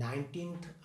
19th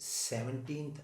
17th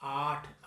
8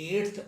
8th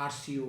RCO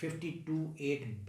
52(8)B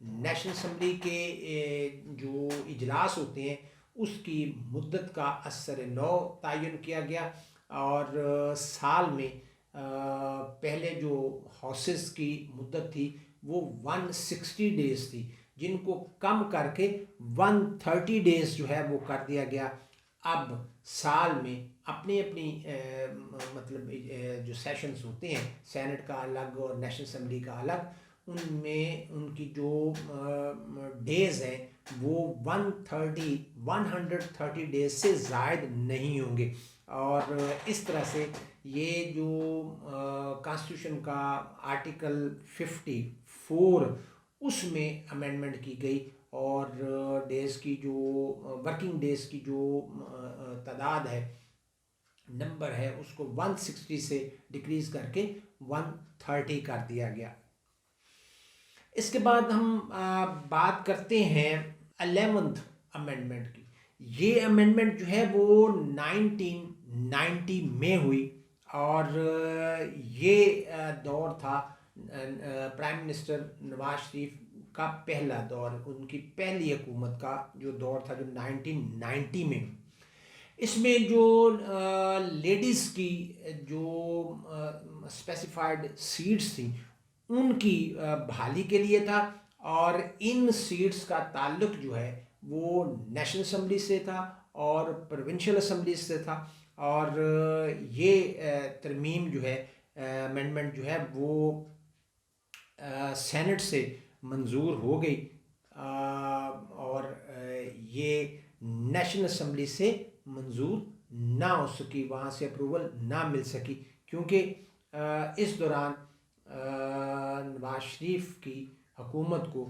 national assembly کے جو اجلاس ہوتے ہیں اس کی مدت کا اثر نو تعین کیا گیا، اور سال میں پہلے جو ہاؤسز کی مدت تھی وہ 160 ڈیز تھی، جن کو کم کر کے 130 ڈیز جو ہے وہ کر دیا گیا۔ اب سال میں اپنی اپنی مطلب جو سیشنز ہوتے ہیں، سینٹ کا الگ اور نیشنل اسمبلی کا الگ، ان میں ان کی جو ڈیز ہیں وہ 130 ڈیز سے زائد نہیں ہوں گے، اور اس طرح سے یہ جو کانسٹیٹیوشن کا آرٹیکل 54 اس میں امینڈمنٹ کی گئی، اور ڈیز کی جو ورکنگ ڈیز کی جو تعداد ہے، نمبر ہے، اس کو 160 سے ڈکریز کر کے 130 کر دیا گیا۔ اس کے بعد ہم بات کرتے ہیں 11th امینڈمنٹ کی۔ یہ امینڈمنٹ جو ہے وہ 1990 میں ہوئی، اور یہ دور تھا پرائم منسٹر نواز شریف کا پہلا دور، ان کی پہلی حکومت کا جو دور تھا، جو 1990 میں۔ اس میں جو لیڈیز کی جو اسپیسیفائڈ سیٹس تھیں ان کی بحالی کے لیے تھا، اور ان سیٹس کا تعلق جو ہے وہ نیشنل اسمبلی سے تھا اور پروونشل اسمبلی سے تھا، اور یہ ترمیم جو ہے، امینڈمنٹ جو ہے وہ سینٹ سے منظور ہو گئی، اور یہ نیشنل اسمبلی سے منظور نہ ہو سکی، وہاں سے اپروول نہ مل سکی، کیونکہ اس دوران نواز شریف کی حکومت کو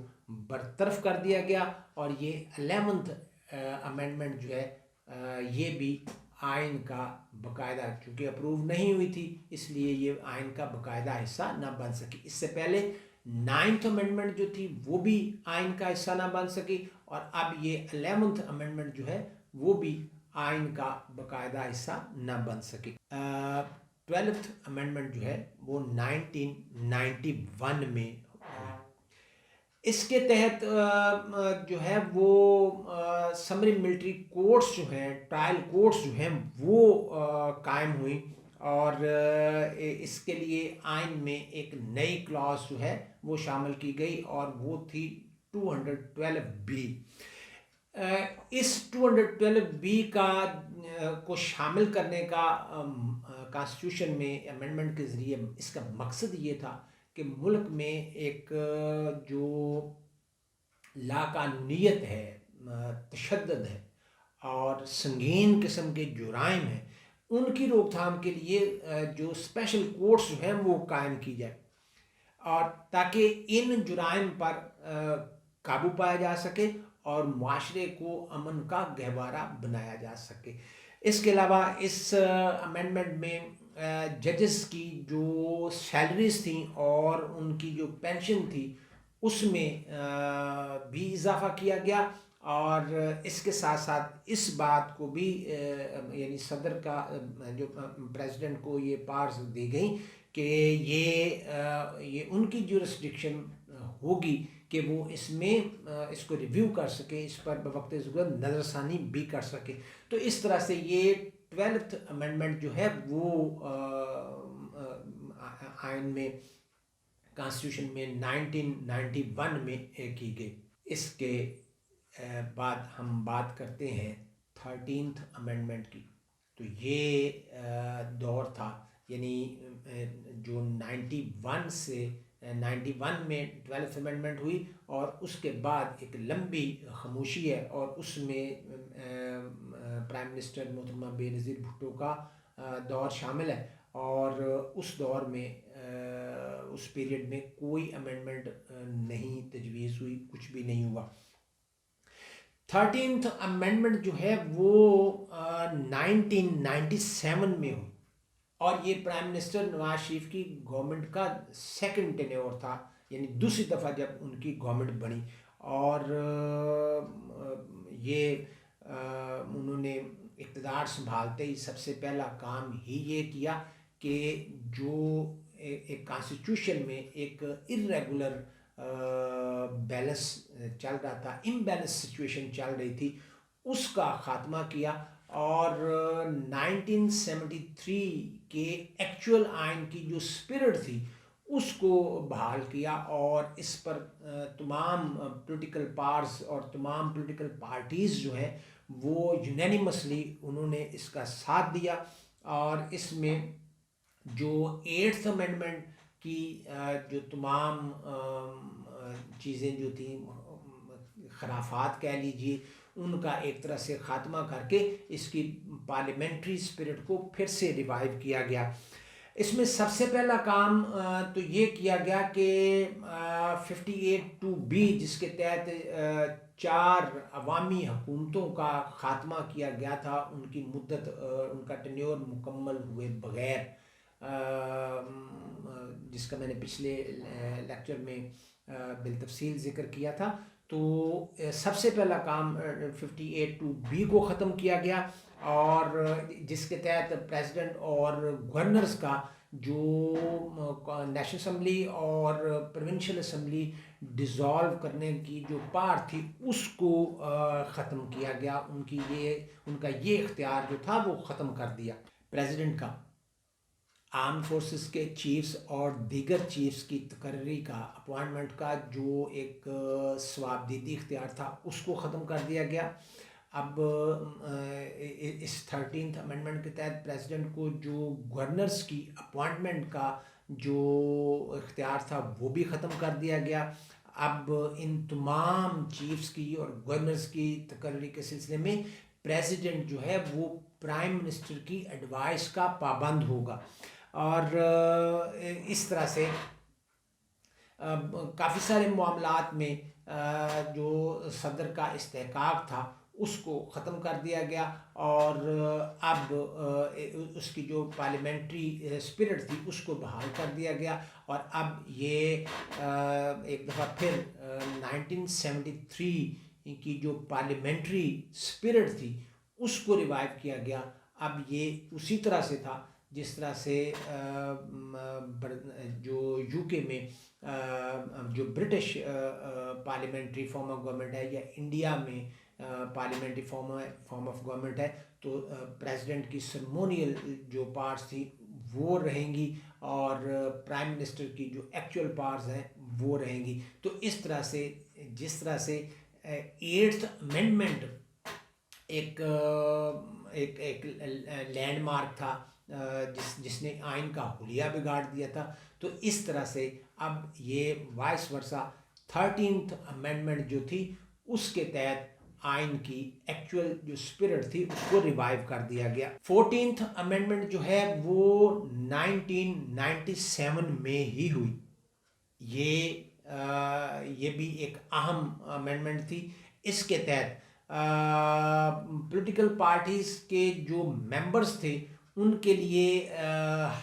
برطرف کر دیا گیا، اور یہ 11th امینڈمنٹ جو ہے یہ بھی آئین کا باقاعدہ، چونکہ اپروو نہیں ہوئی تھی اس لیے یہ آئین کا باقاعدہ حصہ نہ بن سکی۔ اس سے پہلے 9th امینڈمنٹ جو تھی وہ بھی آئین کا حصہ نہ بن سکی، اور اب یہ 11th امینڈمنٹ جو ہے وہ بھی آئین کا باقاعدہ حصہ نہ بن سکی۔ 12th امینڈمنٹ جو ہے وہ 1991 میں۔ اس کے تحت جو ہے وہ سمری ملٹری کورٹس جو ہیں، ٹرائل کورٹس جو ہیں وہ قائم ہوئیں، اور اس کے لیے آئین میں ایک نئی کلاس جو ہے وہ شامل کی گئی، اور وہ تھی 212B۔ اس 212B کو شامل کرنے کا کانسٹیٹیوشن میں امینڈمنٹ کے ذریعے اس کا مقصد یہ تھا کہ ملک میں ایک جو لاقانونیت ہے، تشدد ہے اور سنگین قسم کے جرائم ہیں، ان کی روک تھام کے لیے جو اسپیشل کورٹس جو ہیں وہ قائم کی جائے، اور تاکہ ان جرائم پر قابو پایا جا سکے اور معاشرے کو امن کا گہوارہ بنایا جا سکے۔ اس کے علاوہ اس امینڈمنٹ میں ججز کی جو سیلریز تھیں اور ان کی جو پینشن تھی اس میں بھی اضافہ کیا گیا، اور اس کے ساتھ ساتھ اس بات کو بھی یعنی صدر کا جو پریزیڈنٹ کو یہ پاورز دی گئیں کہ یہ ان کی جورسڈکشن ہوگی کہ وہ اس میں اس کو ریویو کر سکے، اس پر بوقت ضرورت نظر ثانی بھی کر سکے۔ تو اس طرح سے یہ 12th امینڈمنٹ جو ہے وہ آئین میں، کانسٹیٹیوشن میں 1991 میں کی گئی۔ اس کے بعد ہم بات کرتے ہیں 13th امینڈمنٹ کی۔ تو یہ دور تھا، یعنی جو 91 سے 91 میں 12th امینڈمنٹ ہوئی، اور اس کے بعد ایک لمبی خاموشی ہے، اور اس میں پرائم منسٹر محترمہ بے نظیر بھٹو کا دور شامل ہے، اور اس دور میں اس پیریڈ میں کوئی امینڈمنٹ نہیں تجویز ہوئی، کچھ بھی نہیں ہوا۔ 13th امینڈمنٹ جو ہے وہ 1997 میں ہوئی، اور یہ پرائم منسٹر نواز شریف کی گورنمنٹ کا سیکنڈ ٹینیور تھا، یعنی دوسری دفعہ جب ان کی گورنمنٹ بنی، اور یہ انہوں نے اقتدار سنبھالتے ہی سب سے پہلا کام ہی یہ کیا کہ جو ایک کانسٹیٹیوشن میں ایک ارریگولر بیلنس چل رہا تھا، امبیلنس سچویشن چل رہی تھی، اس کا خاتمہ کیا اور 1973 کے ایکچول آئین کی جو اسپرٹ تھی اس کو بحال کیا، اور اس پر تمام پولیٹیکل پارٹس اور تمام پولیٹیکل پارٹیز جو ہیں وہ یونینیمسلی انہوں نے اس کا ساتھ دیا، اور اس میں جو 8th امینڈمنٹ کی جو تمام چیزیں جو تھیں، خرافات کہہ لیجیے، ان کا ایک طرح سے خاتمہ کر کے اس کی پارلیمنٹری اسپرٹ کو پھر سے ریوائیو کیا گیا۔ اس میں سب سے پہلا کام تو یہ کیا گیا کہ 58(2)B جس کے تحت 4 عوامی حکومتوں کا خاتمہ کیا گیا تھا، ان کی مدت، ان کا ٹینیور مکمل ہوئے بغیر، جس کا میں نے پچھلے لیکچر میں بالتفصیل ذکر کیا تھا۔ تو سب سے پہلا کام 58(2)B کو ختم کیا گیا، اور جس کے تحت پریزیڈنٹ اور گورنرز کا جو نیشنل اسمبلی اور پروونشل اسمبلی ڈیزالو کرنے کی جو پار تھی اس کو ختم کیا گیا، ان کا یہ اختیار جو تھا وہ ختم کر دیا۔ پریزیڈنٹ کا آرم فورسز کے چیفز اور دیگر چیفز کی تقرری کا، اپوائنٹمنٹ کا جو ایک ثوابدیدی اختیار تھا اس کو ختم کر دیا گیا۔ اب اس 13th امینڈمنٹ کے تحت پریزیڈنٹ کو جو گورنرز کی اپوائنٹمنٹ کا جو اختیار تھا وہ بھی ختم کر دیا گیا۔ اب ان تمام چیفز کی اور گورنرز کی تقرری کے سلسلے میں پریزیڈنٹ جو ہے وہ پرائم منسٹر کی ایڈوائس کا پابند ہوگا، اور اس طرح سے کافی سارے معاملات میں جو صدر کا استحقاق تھا اس کو ختم کر دیا گیا، اور اب اس کی جو پارلیمنٹری اسپرٹ تھی اس کو بحال کر دیا گیا، اور اب یہ ایک دفعہ پھر 1973 کی جو پارلیمنٹری اسپرٹ تھی اس کو ریوائیو کیا گیا۔ اب یہ اسی طرح سے تھا جس طرح سے جو یو کے میں جو British parliamentary form of government ہے، یا انڈیا میں پارلیمنٹری فارم آف گورنمنٹ ہے، تو پریزیڈنٹ کی سرمونیل جو پارٹس تھی وہ رہیں گی، اور پرائم منسٹر کی جو ایکچول پارٹس ہیں وہ رہیں گی۔ تو اس طرح سے جس طرح سے 8th امینڈمنٹ ایک لینڈ مارک تھا جس نے آئین کا حلیہ بگاڑ دیا تھا، تو اس طرح سے اب یہ وائس ورثہ 13th امینڈمنٹ جو تھی اس کے تحت آئین کی ایکچول جو اسپرٹ تھی اس کو ریوائیو کر دیا گیا۔ 14th امینڈمنٹ جو ہے وہ 1997 میں ہی ہوئی۔ یہ بھی ایک اہم امینڈمنٹ تھی۔ اس کے تحت پولیٹیکل پارٹیز کے جو ممبرز تھے ان کے لیے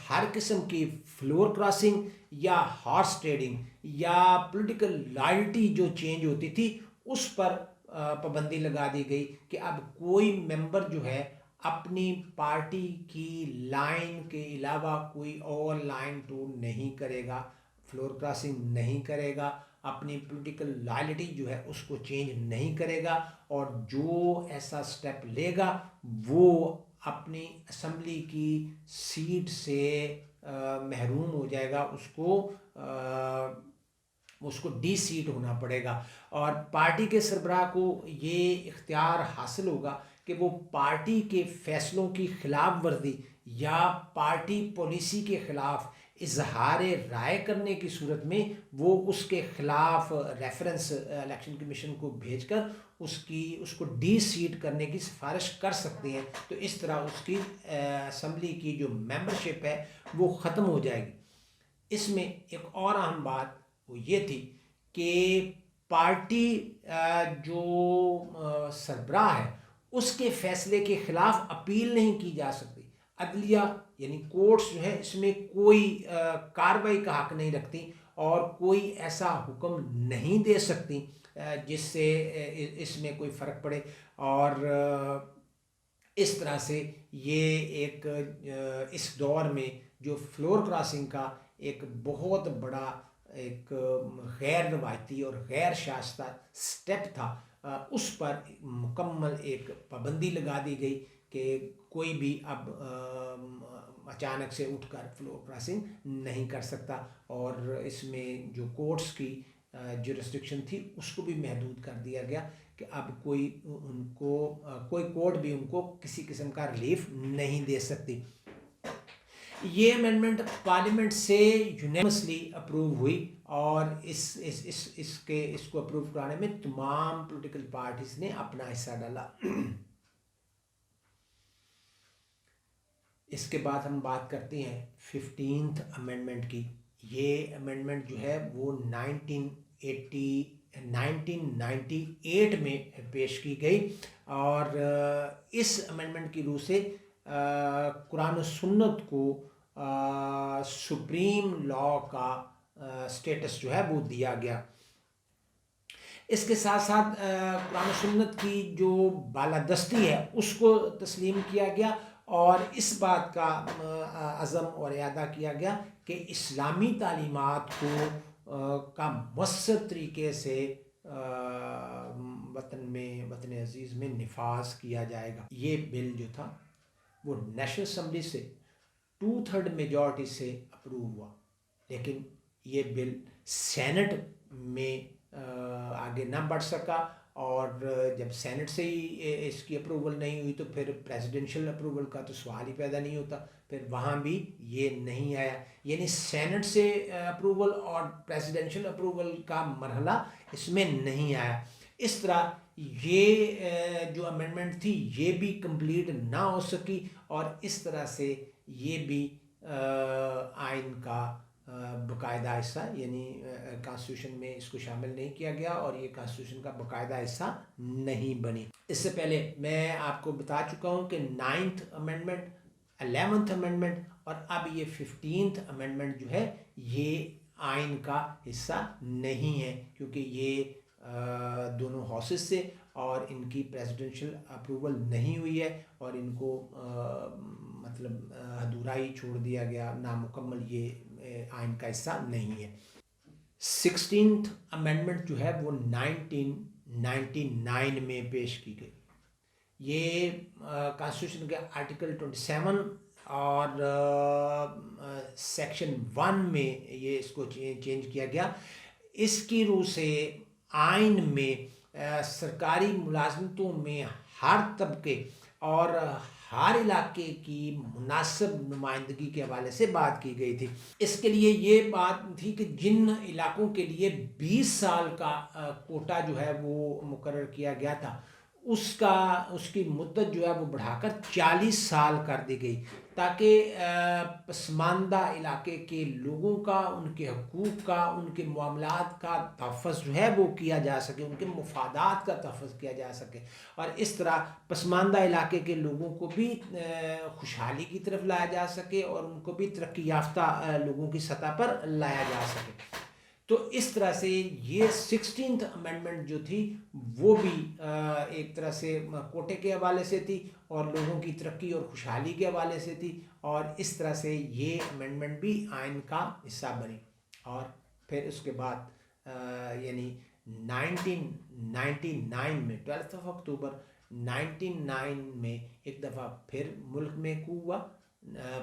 ہر قسم کی فلور کراسنگ یا ہارس ٹریڈنگ یا پولیٹیکل لائلٹی جو چینج ہوتی تھی اس پر پابندی لگا دی گئی کہ اب کوئی ممبر جو ہے اپنی پارٹی کی لائن کے علاوہ کوئی اور لائن ٹون نہیں کرے گا، فلور کراسنگ نہیں کرے گا، اپنی پولیٹیکل لائلٹی جو ہے اس کو چینج نہیں کرے گا، اور جو ایسا سٹیپ لے گا وہ اپنی اسمبلی کی سیٹ سے محروم ہو جائے گا، اس کو ڈی سیٹ ہونا پڑے گا، اور پارٹی کے سربراہ کو یہ اختیار حاصل ہوگا کہ وہ پارٹی کے فیصلوں کی خلاف ورزی یا پارٹی پالیسی کے خلاف اظہار رائے کرنے کی صورت میں وہ اس کے خلاف ریفرنس الیکشن کمیشن کو بھیج کر اس کو ڈی سیٹ کرنے کی سفارش کر سکتے ہیں۔ تو اس طرح اس کی اسمبلی کی جو ممبرشپ ہے وہ ختم ہو جائے گی۔ اس میں ایک اور اہم بات وہ یہ تھی کہ پارٹی جو سربراہ ہے اس کے فیصلے کے خلاف اپیل نہیں کی جا سکتی۔ عدلیہ یعنی کورٹس جو ہے اس میں کوئی کارروائی کا حق نہیں رکھتی اور کوئی ایسا حکم نہیں دے سکتی جس سے اس میں کوئی فرق پڑے، اور اس طرح سے یہ ایک اس دور میں جو فلور کراسنگ کا ایک بہت بڑا ایک غیر روایتی اور غیر شائستہ سٹیپ تھا، اس پر مکمل ایک پابندی لگا دی گئی کہ کوئی بھی اب اچانک سے اٹھ کر فلور کراسنگ نہیں کر سکتا، اور اس میں جو کورٹس کی جورسڈکشن تھی اس کو بھی محدود کر دیا گیا کہ اب کوئی کورٹ بھی ان کو کسی قسم کا ریلیف نہیں دے سکتی۔ یہ امینڈمنٹ پارلیمنٹ سے یونیمسلی اپروو ہوئی، اور اس کو اپروو کرانے میں تمام پولیٹیکل پارٹیز نے اپنا حصہ ڈالا۔ اس کے بعد ہم بات کرتے ہیں 15th امینڈمنٹ کی۔ یہ امینڈمنٹ جو ہے وہ 1998 میں پیش کی گئی، اور اس امینڈمنٹ کی روح سے قرآن و سنت کو سپریم لا کا سٹیٹس جو ہے وہ دیا گیا۔ اس کے ساتھ ساتھ قرآن و سنت کی جو بالادستی ہے اس کو تسلیم کیا گیا، اور اس بات کا عزم اور اعادہ کیا گیا کہ اسلامی تعلیمات کو کا مؤثر طریقے سے وطن عزیز میں نفاذ کیا جائے گا۔ یہ بل جو تھا وہ نیشنل اسمبلی سے 2/3 میجورٹی سے اپروو ہوا، لیکن یہ بل سینٹ میں آگے نہ بڑھ سکا، اور جب سینٹ سے ہی اس کی اپروول نہیں ہوئی تو پھر پریزیڈنشل اپروول کا تو سوال ہی پیدا نہیں ہوتا، پھر وہاں بھی یہ نہیں آیا، یعنی سینٹ سے اپروول اور پریزیڈنشل اپروول کا مرحلہ اس میں نہیں آیا۔ اس طرح یہ جو امینڈمنٹ تھی یہ بھی کمپلیٹ نہ ہو سکی، اور اس طرح سے یہ بھی آئین کا باقاعدہ حصہ، یعنی کانسٹیٹیوشن میں اس کو شامل نہیں کیا گیا، اور یہ کانسٹیٹیوشن کا باقاعدہ حصہ نہیں بنی۔ اس سے پہلے میں آپ کو بتا چکا ہوں کہ 9th امینڈمنٹ، 11th امینڈمنٹ اور اب یہ 15th امینڈمنٹ جو ہے یہ آئین کا حصہ نہیں ہے، کیونکہ یہ دونوں ہاؤسز سے اور ان کی پریزیڈنشل اپروول نہیں ہوئی ہے، اور ان کو مطلب ادھورا ہی چھوڑ دیا گیا، نامکمل، یہ آئین کا حصہ نہیں ہے۔ 16th امینڈمنٹ جو ہے وہ 1999 میں پیش کی گئی۔ یہ کانسٹیٹیوشن کے آرٹیکل 27 اور سیکشن 1 میں یہ اس کو چینج کیا گیا۔ اس کی روح سے آئین میں سرکاری ملازمتوں میں ہر طبقے اور ہر علاقے کی مناسب نمائندگی کے حوالے سے بات کی گئی تھی۔ اس کے لیے یہ بات تھی کہ جن علاقوں کے لیے 20 سال کا کوٹا جو ہے وہ مقرر کیا گیا تھا، اس کی مدت جو ہے وہ بڑھا کر 40 سال کر دی گئی، تاکہ پسماندہ علاقے کے لوگوں کا، ان کے حقوق کا، ان کے معاملات کا تحفظ جو ہے وہ کیا جا سکے، ان کے مفادات کا تحفظ کیا جا سکے، اور اس طرح پسماندہ علاقے کے لوگوں کو بھی خوشحالی کی طرف لایا جا سکے، اور ان کو بھی ترقی یافتہ لوگوں کی سطح پر لایا جا سکے۔ تو اس طرح سے یہ 16th امینڈمنٹ جو تھی وہ بھی ایک طرح سے کوٹے کے حوالے سے تھی، اور لوگوں کی ترقی اور خوشحالی کے حوالے سے تھی، اور اس طرح سے یہ امینڈمنٹ بھی آئین کا حصہ بنی۔ اور پھر اس کے بعد یعنی 1999 میں 12 اکتوبر 1999 میں ایک دفعہ پھر ملک میں کو ہوا۔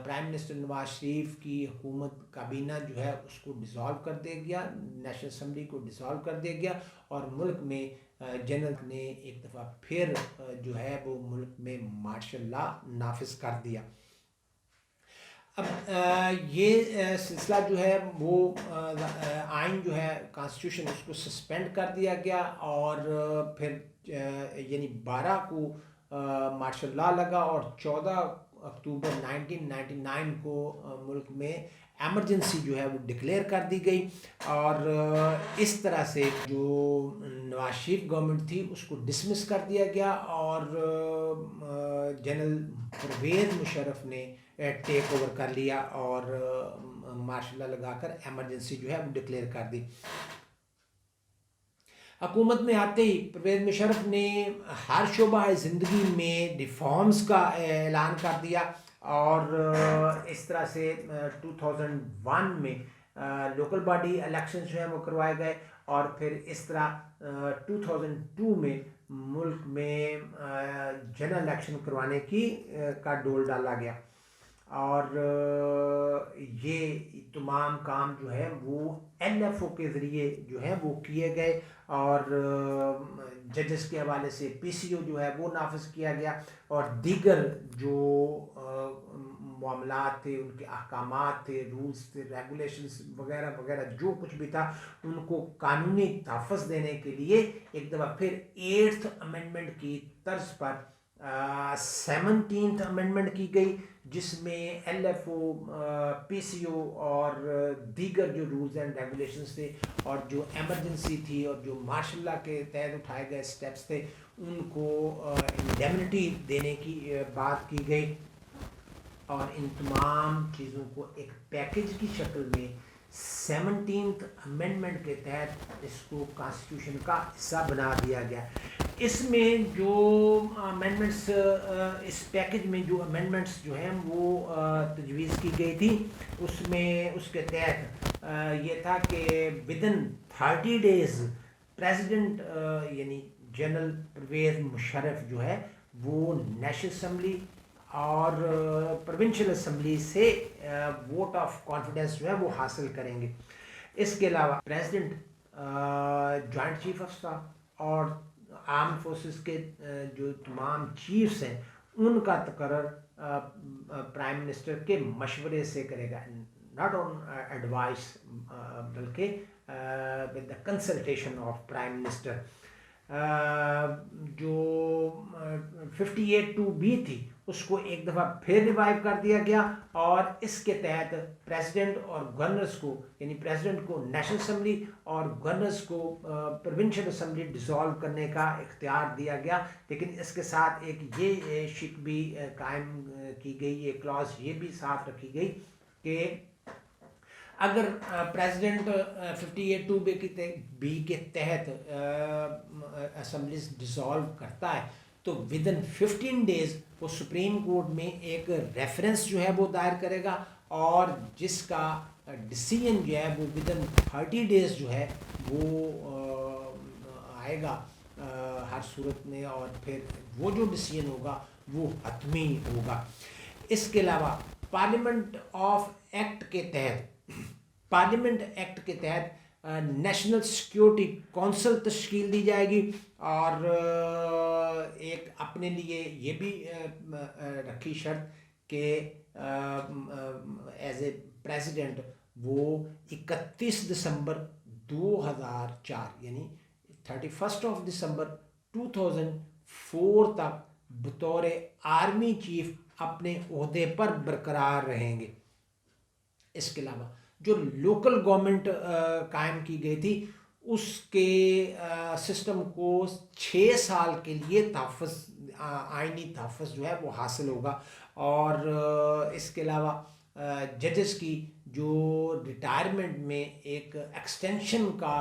پرائم منسٹر نواز شریف کی حکومت کابینہ جو ہے اس کو ڈیزالو کر دیا گیا، نیشنل اسمبلی کو ڈیزالو کر دیا گیا، اور ملک میں جنرل نے ایک دفعہ پھر جو ہے وہ ملک میں مارشل لا نافذ کر دیا۔ اب یہ سلسلہ جو ہے وہ آئین جو ہے کانسٹیٹیوشن اس کو سسپینڈ کر دیا گیا، اور پھر یعنی 12 کو مارشل لا لگا، اور 14 اکتوبر 1999 کو ملک میں ایمرجنسی جو ہے وہ ڈکلیئر کر دی گئی، اور اس طرح سے جو نواز شریف گورنمنٹ تھی اس کو ڈسمس کر دیا گیا، اور جنرل پرویز مشرف نے ٹیک اوور کر لیا، اور مارشل لا لگا کر ایمرجنسی جو ہے وہ ڈکلیئر کر دی۔ حکومت میں آتے ہی پرویز مشرف نے ہر شعبہ زندگی میں ریفارمز کا اعلان کر دیا، اور اس طرح سے 2001 میں لوکل باڈی الیکشن جو ہیں وہ کروائے گئے، اور پھر اس طرح 2002 میں ملک میں جنرل الیکشن کروانے کا ڈول ڈالا گیا، اور یہ تمام کام جو ہے وہ ایل ایف او کے ذریعے جو ہے وہ کیے گئے، اور ججز کے حوالے سے پی سی او جو ہے وہ نافذ کیا گیا، اور دیگر جو معاملات تھے، ان کے احکامات تھے، رولز تھے، ریگولیشنز وغیرہ وغیرہ جو کچھ بھی تھا، ان کو قانونی تحفظ دینے کے لیے ایک دفعہ پھر 8th امینڈمنٹ کی طرز پر 17th امینڈمنٹ کی گئی، جس میں ایل ایف او، پی سی او اور دیگر جو رولز اینڈ ریگولیشنز تھے، اور جو ایمرجنسی تھی، اور جو مارشل لا کے تحت اٹھائے گئے سٹیپس تھے، ان کو انڈیمنٹی دینے کی بات کی گئی، اور ان تمام چیزوں کو ایک پیکج کی شکل میں 17th امینڈمنٹ کے تحت اس کو کانسٹیٹیوشن کا حصہ بنا دیا گیا۔ اس میں جو امینڈمنٹس، اس پیکج میں جو امینڈمنٹس جو ہیں وہ تجویز کی گئی تھی، اس میں اس کے تحت یہ تھا کہ ودن 30 days پریزیڈنٹ یعنی جنرل پرویز مشرف جو ہے وہ نیشنل اسمبلی اور پروونشل اسمبلی سے ووٹ آف کانفیڈنس جو ہے وہ حاصل کریں گے۔ اس کے علاوہ president, joint chief of staff اور آرم فورسز کے جو تمام چیفز ہیں، ان کا تقرر پرائم منسٹر کے مشورے سے کرے گا، ناٹ آن ایڈوائس بلکہ with the consultation of prime minister. جو 58(2)B تھی اس کو ایک دفعہ پھر ریوائیو کر دیا گیا، اور اس کے تحت پریزیڈنٹ اور گورنرز کو، یعنی پریزیڈنٹ کو نیشنل اسمبلی اور گورنرز کو پروونشل اسمبلی ڈیزالو کرنے کا اختیار دیا گیا، لیکن اس کے ساتھ ایک یہ شک بھی قائم کی گئی، یہ کلاس یہ بھی ساتھ رکھی گئی کہ اگر پریزیڈنٹ 58(2)B کے تحت اسمبلیز ڈیزالو کرتا ہے تو ودن 15 days وہ سپریم کورٹ میں ایک ریفرنس جو ہے وہ دائر کرے گا، اور جس کا ڈیسیژن جو ہے وہ ودن 30 days جو ہے وہ آئے گا ہر صورت میں، اور پھر وہ جو ڈیسیژن ہوگا وہ حتمی ہوگا۔ اس کے علاوہ پارلیمنٹ ایکٹ کے تحت نیشنل سیکیورٹی کونسل تشکیل دی جائے گی، اور ایک اپنے لیے یہ بھی رکھی شرط کہ ایز اے پریزیڈنٹ وہ 31 دسمبر 2004 یعنی 31 دسمبر 2004 تک بطور آرمی چیف اپنے عہدے پر برقرار رہیں گے۔ اس کے علاوہ جو لوکل گورنمنٹ قائم کی گئی تھی اس کے سسٹم کو 6 سال کے لیے تحفظ، آئینی تحفظ جو ہے وہ حاصل ہوگا، اور اس کے علاوہ ججز کی جو ریٹائرمنٹ میں ایک ایکسٹینشن کا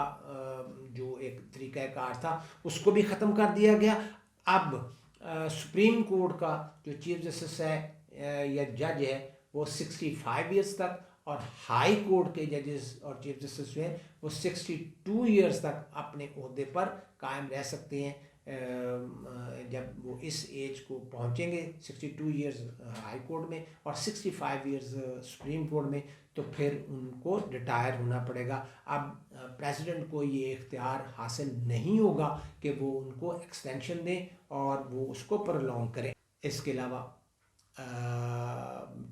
جو ایک طریقہ کار تھا اس کو بھی ختم کر دیا گیا۔ اب سپریم کورٹ کا جو چیف جسٹس ہے یا جج ہے وہ 65 ایئرس تک، اور ہائی کورٹ کے ججز اور چیف جسٹس جو ہیں وہ 62 ایئرس تک اپنے عہدے پر قائم رہ سکتے ہیں۔ جب وہ اس ایج کو پہنچیں گے 62 ایئرز ہائی کورٹ میں اور 65 ایئرز سپریم کورٹ میں، تو پھر ان کو ریٹائر ہونا پڑے گا۔ اب پریزیڈنٹ کو یہ اختیار حاصل نہیں ہوگا کہ وہ ان کو ایکسٹینشن دیں اور وہ اس کو پرولونگ کریں۔ اس کے علاوہ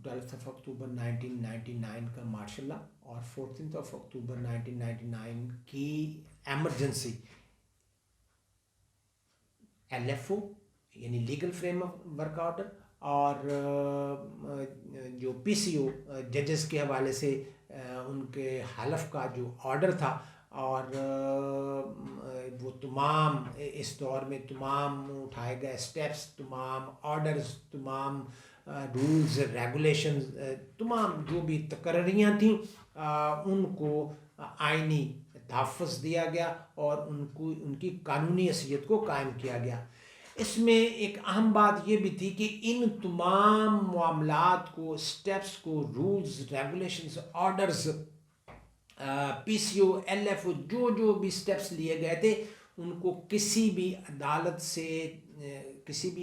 12 اکتوبر 1999 کا مارشل لا اور 14 اکتوبر 1999 کی ایمرجنسی ایل ایف او یعنی لیگل فریم ورک آرڈر، اور جو پی سی او ججز کے حوالے سے ان کے حلف کا جو آرڈر تھا، اور وہ تمام اس دور میں تمام اٹھائے گئے سٹیپس، تمام آرڈرز، تمام رولز ریگولیشنز، تمام جو بھی تقرریاں تھیں ان کو آئینی تحفظ دیا گیا اور ان کی قانونی حیثیت کو قائم کیا گیا۔ اس میں ایک اہم بات یہ بھی تھی کہ ان تمام معاملات کو، سٹیپس کو، رولز ریگولیشنز، آرڈرز پی سی او ایل ایف او جو بھی سٹیپس لیے گئے تھے ان کو کسی بھی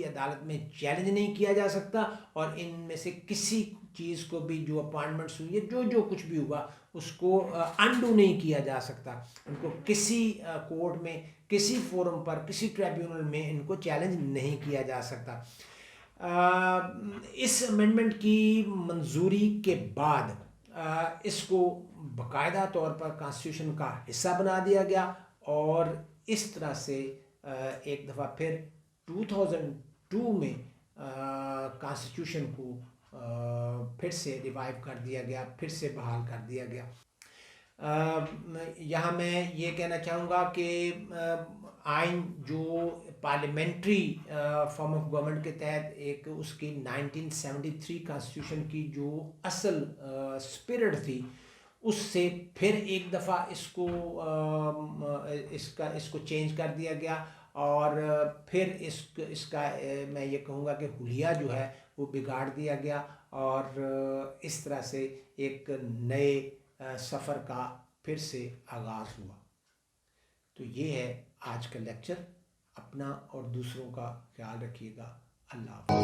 عدالت میں چیلنج نہیں کیا جا سکتا، اور ان میں سے کسی چیز کو بھی جو اپائنٹمنٹس ہوئی ہے جو کچھ بھی ہوا اس کو انڈو نہیں کیا جا سکتا. ان کو کسی کورٹ میں، کسی فورم پر، کسی ٹریبیونل میں ان کو چیلنج نہیں کیا جا سکتا. اس امینڈمنٹ کی منظوری کے بعد اس کو باقاعدہ طور پر کانسٹیٹیوشن کا حصہ بنا دیا گیا، اور اس طرح سے ایک دفعہ پھر 2002 میں کانسٹیٹیوشن کو پھر سے ریوائیو کر دیا گیا، پھر سے بحال کر دیا گیا. یہاں میں یہ کہنا چاہوں گا کہ آئین جو پارلیمنٹری فارم آف گورنمنٹ کے تحت ایک اس کی 1973 کانسٹیٹیوشن کی جو اصل اسپرٹ تھی اس سے پھر ایک دفعہ اس کو چینج کر دیا گیا، اور پھر اس کا میں یہ کہوں گا کہ حلیہ جو ہے وہ بگاڑ دیا گیا، اور اس طرح سے ایک نئے سفر کا پھر سے آغاز ہوا. تو یہ ہے آج کا لیکچر. اپنا اور دوسروں کا خیال رکھیے گا. اللہ حافظ.